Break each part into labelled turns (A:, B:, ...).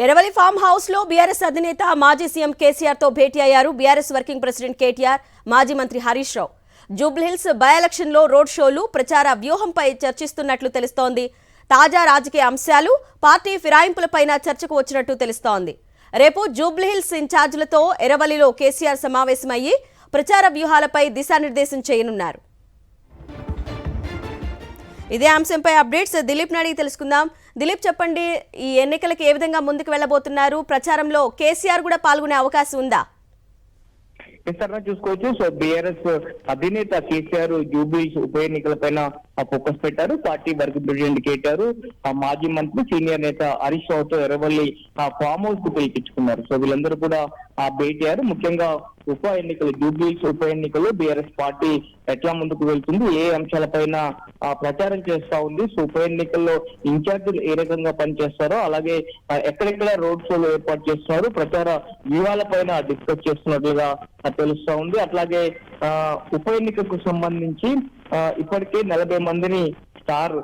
A: ఎరవలి farm house లో BRS అధినేత మాజీ సీఎం కేసీఆర్ తో భేటీ అయ్యారు బీఆర్ఎస్ వర్కింగ్ ప్రెసిడెంట్ కేటీఆర్, మాజీ మంత్రి హరీష్ రావు. జూబ్లీహిల్స్ బై ఎలక్షన్ లో రోడ్ షోలు, ప్రచార వ్యూహంపై చర్చిస్తున్నట్లు తెలుస్తోంది. తాజా రాజకీయ అంశాలు, పార్టీ ఫిరాయింపులపైన చర్చకు వచ్చినట్టు తెలుస్తోంది. రేపు జూబ్లీహిల్స్ ఇన్ఛార్జీలతో ఎరవలిలో కేసీఆర్ సమావేశమయ్యి ప్రచార వ్యూహాలపై దిశానిర్దేశం చేయనున్నారు. ఇదే అంశంపై అప్డేట్స్ దిలీప్ నాడి తెలుసుకుందాం. దిలీప్, చెప్పండి, ఈ ఎన్నికలకు ఏ విధంగా ముందుకు వెళ్ళబోతున్నారు? ప్రచారంలో కేసీఆర్ కూడా పాల్గొనే అవకాశం ఉందా?
B: చూసుకోవచ్చు. సో బీఆర్ఎస్ అధినేత కేసీఆర్ జూబ్లీహిల్స్ ఉప ఎన్నికల పైన ఫోకస్ పెట్టారు. పార్టీ వర్కింగ్ ప్రెసిడెంట్ కేటీఆర్, మాజీ మంత్రి సీనియర్ నేత హరీష్ రావుతో ఎర్రవల్లి ఫామ్ హౌస్ కు పిలిపించుకున్నారు. సో వీళ్ళందరూ కూడా భేటీ అయ్యారు. ముఖ్యంగా ఉప ఎన్నికలు, జూబ్లీహిల్స్ ఉప ఎన్నికలు బీఆర్ఎస్ పార్టీ ఎట్లా ముందుకు వెళ్తుంది, ఏ అంశాలపైన ప్రచారం చేస్తా ఉంది, సో ఉప ఎన్నికల్లో ఇన్ఛార్జీలు ఏ రకంగా పనిచేస్తారో, అలాగే ఎక్కడెక్కడ రోడ్ షోలు ఏర్పాటు చేస్తున్నారు, ప్రచార వ్యూహాలపైన డిస్కస్ చేస్తున్నట్లుగా తెలుస్తా ఉంది. అట్లాగే ఉప ఎన్నికకు సంబంధించి ఇప్పటికే 40 మందిని స్టార్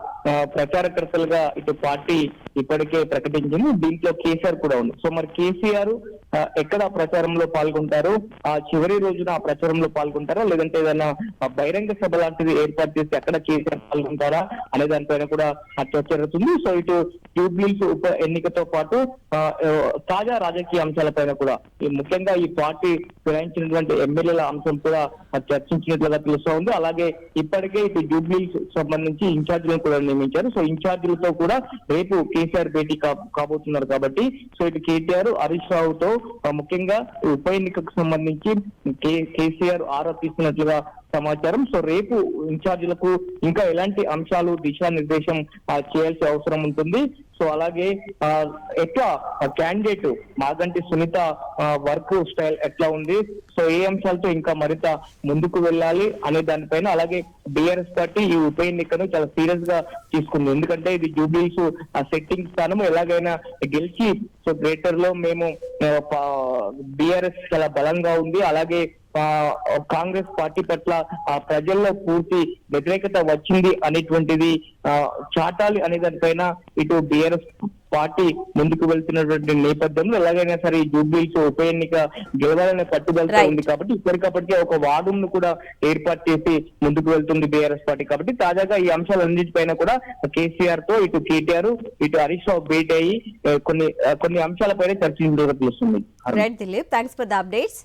B: ప్రచారకర్తలుగా ఇటు పార్టీ ఇప్పటికే ప్రకటించింది. దీంట్లో కేసీఆర్ కూడా ఉంది. సో మరి కేసీఆర్ ఎక్కడ ప్రచారంలో పాల్గొంటారు, ఆ చివరి రోజున ఆ ప్రచారంలో పాల్గొంటారా, లేదంటే ఏదైనా బహిరంగ సభ లాంటిది ఏర్పాటు చేసి అక్కడ కేసీఆర్ పాల్గొంటారా అనే దానిపైన కూడా చర్చ జరుగుతుంది. సో ఇటు జూబ్లీహిల్స్ ఉప ఎన్నికతో పాటు తాజా రాజకీయ అంశాలపైన కూడా ముఖ్యంగా ఈ పార్టీ ఫిరాయించినటువంటి ఎమ్మెల్యేల అంశం కూడా చర్చించినట్లుగా తెలుస్తూ ఉంది. అలాగే ఇప్పటికే ఇటు జూబ్లీహిల్స్ సంబంధించి ఇన్ఛార్జీలను కూడా నియమించారు. సో ఇన్ఛార్జీలతో కూడా రేపు కేసీఆర్ భేటీ కాబోతున్నారు. కాబట్టి సో ఇటు కేటీఆర్, హరీష్ రావుతో ముఖ్యంగా ఉప ఎన్నికకు సంబంధించి కేసీఆర్ ఆరా తీస్తున్నట్లుగా సమాచారం. సో రేపు ఇన్ఛార్జీలకు ఇంకా ఎలాంటి అంశాలు దిశానిర్దేశం చేయాల్సిన అవసరం ఉంటుంది. సో అలాగే ఎట్లా candidate Maganti Sunitha work style ఎట్లా ఉంది, సో ఏ అంశాలతో ఇంకా మరింత ముందుకు వెళ్ళాలి అనే దానిపైన, అలాగే బీఆర్ఎస్ పార్టీ ఈ ఉప ఎన్నికను చాలా సీరియస్ గా తీసుకుంది. ఎందుకంటే ఇది జూబ్లీహిల్స్ సెట్టింగ్ స్థానం, ఎలాగైనా గెలిచి సో గ్రేటర్ లో మేము బీఆర్ఎస్ చాలా బలంగా ఉంది, అలాగే కాంగ్రెస్ పార్టీ పట్ల ప్రజల్లో పూర్తి వ్యతిరేకత వచ్చింది అనేటువంటిది చాటాలి అనే దానిపైన ఇటు బీఆర్ఎస్ పార్టీ ముందుకు వెళ్తున్నటువంటి నేపథ్యంలో ఎలాగైనా సరే జూబ్లీహిల్స్ ఉప ఎన్నిక గెలవాలనే పట్టుదలతో ఉంది. కాబట్టి ఇప్పటికప్పటికే ఒక వార్డును కూడా ఏర్పాటు చేసి ముందుకు వెళ్తుంది బీఆర్ఎస్ పార్టీ. కాబట్టి తాజాగా ఈ అంశాలన్నింటిపైన కూడా కేసీఆర్ తో ఇటు కేటీఆర్, ఇటు హరీష్ రావు భేటీ అయ్యి కొన్ని అంశాలపైన చర్చించడం తెలుస్తుంది.
A: Thanks for the updates.